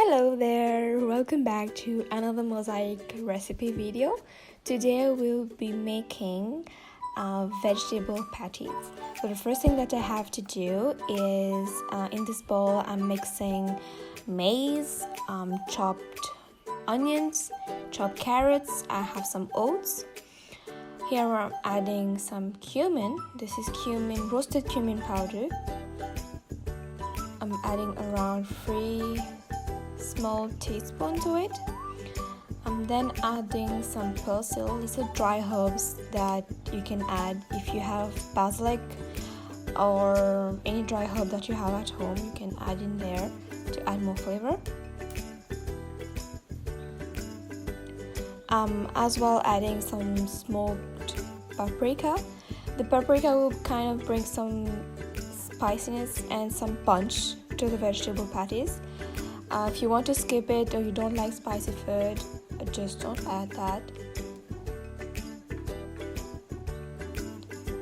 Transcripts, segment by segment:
Hello there, welcome back to another Mauzaïc recipe video. Today we'll be making vegetable patties. So the first thing that I have to do is in this bowl I'm mixing maize, chopped onions, chopped carrots. I have some oats. Here I'm adding some cumin. This is cumin, roasted cumin powder. I'm adding around 3 small teaspoons to it. I'm then adding some basil. These are dry herbs that you can add. If you have basilic or any dry herb that you have at home, you can add in there to add more flavor. As well adding some smoked paprika. The paprika will kind of bring some spiciness and some punch to the vegetable patties. If you want to skip it or you don't like spicy food, just don't add that.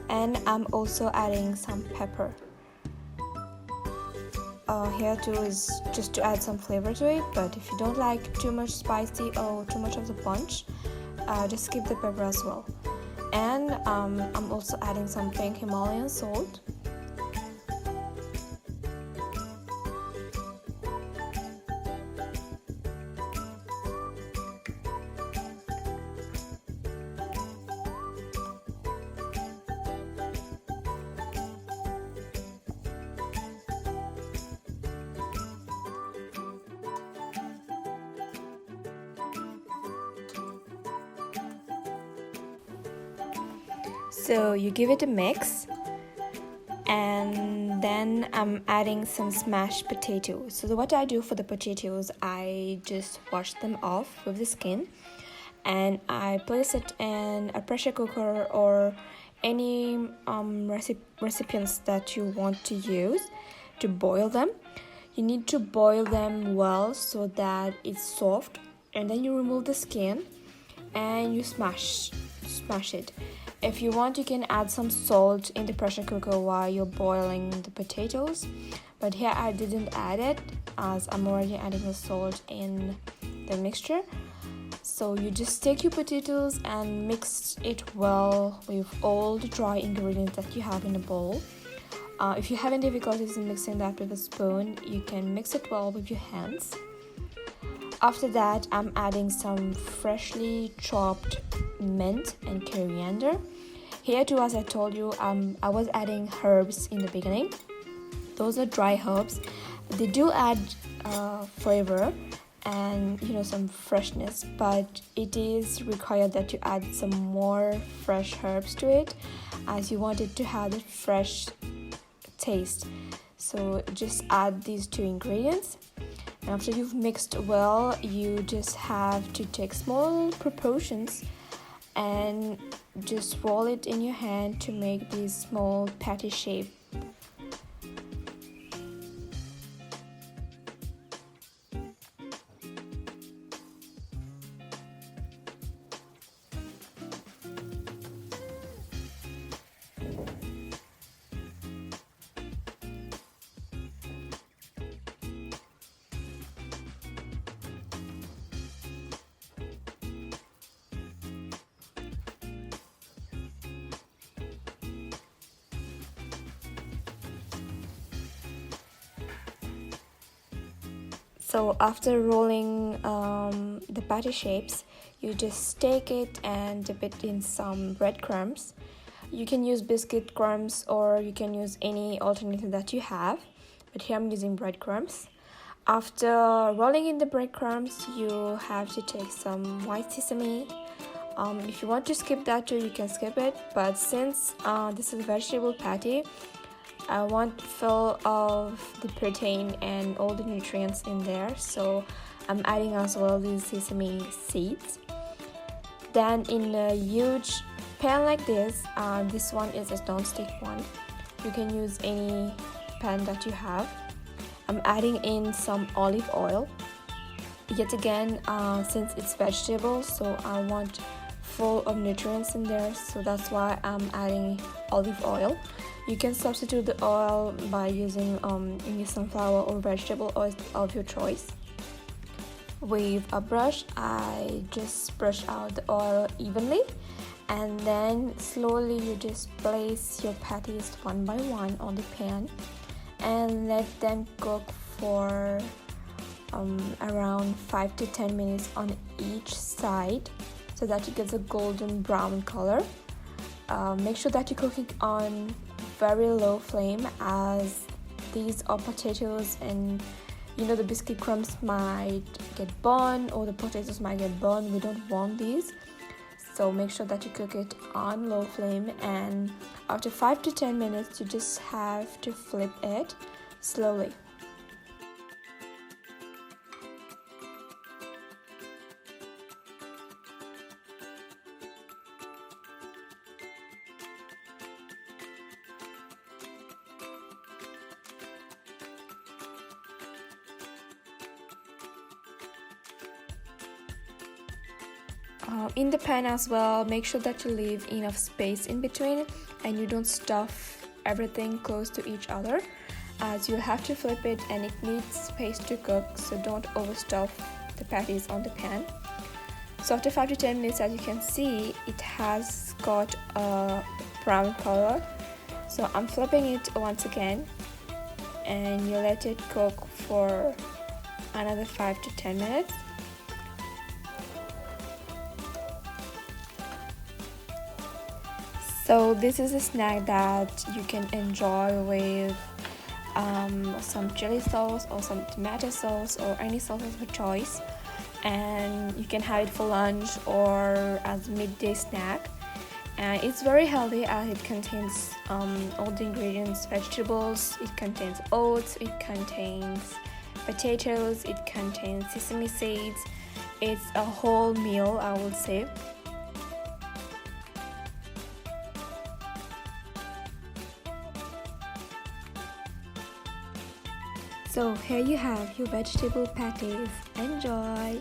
And I'm also adding some pepper. Here too is just to add some flavor to it, but if you don't like too much spicy or too much of the punch, just skip the pepper as well. And I'm also adding some pink Himalayan salt. So you give it a mix, and then I'm adding some smashed potatoes. So what I do for the potatoes, I just wash them off with the skin and I place it in a pressure cooker or any recipients that you want to use to boil them. You need to boil them well so that it's soft, and then you remove the skin and you smash it. If you want, you can add some salt in the pressure cooker while you're boiling the potatoes, but here I didn't add it as I'm already adding the salt in the mixture. So you just take your potatoes and mix it well with all the dry ingredients that you have in the bowl. If you have any difficulties in mixing that with a spoon, you can mix it well with your hands. After that, I'm adding some freshly chopped mint and coriander. Here too, as I told you, I was adding herbs in the beginning. Those are dry herbs. They do add flavor and some freshness, but it is required that you add some more fresh herbs to it, as you want it to have the fresh taste. So just add these 2 ingredients. And after you've mixed well, you just have to take small proportions and just roll it in your hand to make these small patty shape. So after rolling the patty shapes, you just take it and dip it in some breadcrumbs. You can use biscuit crumbs or you can use any alternative that you have, but here I'm using breadcrumbs. After rolling in the breadcrumbs, you have to take some white sesame. If you want to skip that too, you can skip it, but since this is a vegetable patty, I want full of the protein and all the nutrients in there, so I'm adding as well these sesame seeds. Then in a huge pan like this one is a non-stick one. You can use any pan that you have. I'm adding in some olive oil. Yet again, since it's vegetable, so I want full of nutrients in there, so that's why I'm adding olive oil. You can substitute the oil by using sunflower or vegetable oil of your choice. with a brush, I just brush out the oil evenly, and then slowly you just place your patties one by one on the pan and let them cook for around 5 to 10 minutes on each side so that it gets a golden brown color. Make sure that you cook it on very low flame, as these are potatoes and you know the biscuit crumbs might get burned or the potatoes might get burned. We don't want these, so make sure that you cook it on low flame, and after 5 to 10 minutes you just have to flip it slowly. In the pan as well, make sure that you leave enough space in between and you don't stuff everything close to each other, as you'll have to flip it and it needs space to cook, so don't overstuff the patties on the pan. So after 5 to 10 minutes, as you can see, it has got a brown color. So I'm flipping it once again and you let it cook for another 5 to 10 minutes. So this is a snack that you can enjoy with some chili sauce or some tomato sauce or any sauce of your choice, and you can have it for lunch or as midday snack. And it's very healthy as it contains all the ingredients: vegetables, it contains oats, it contains potatoes, it contains sesame seeds. It's a whole meal, I would say. So here you have your vegetable patties. Enjoy!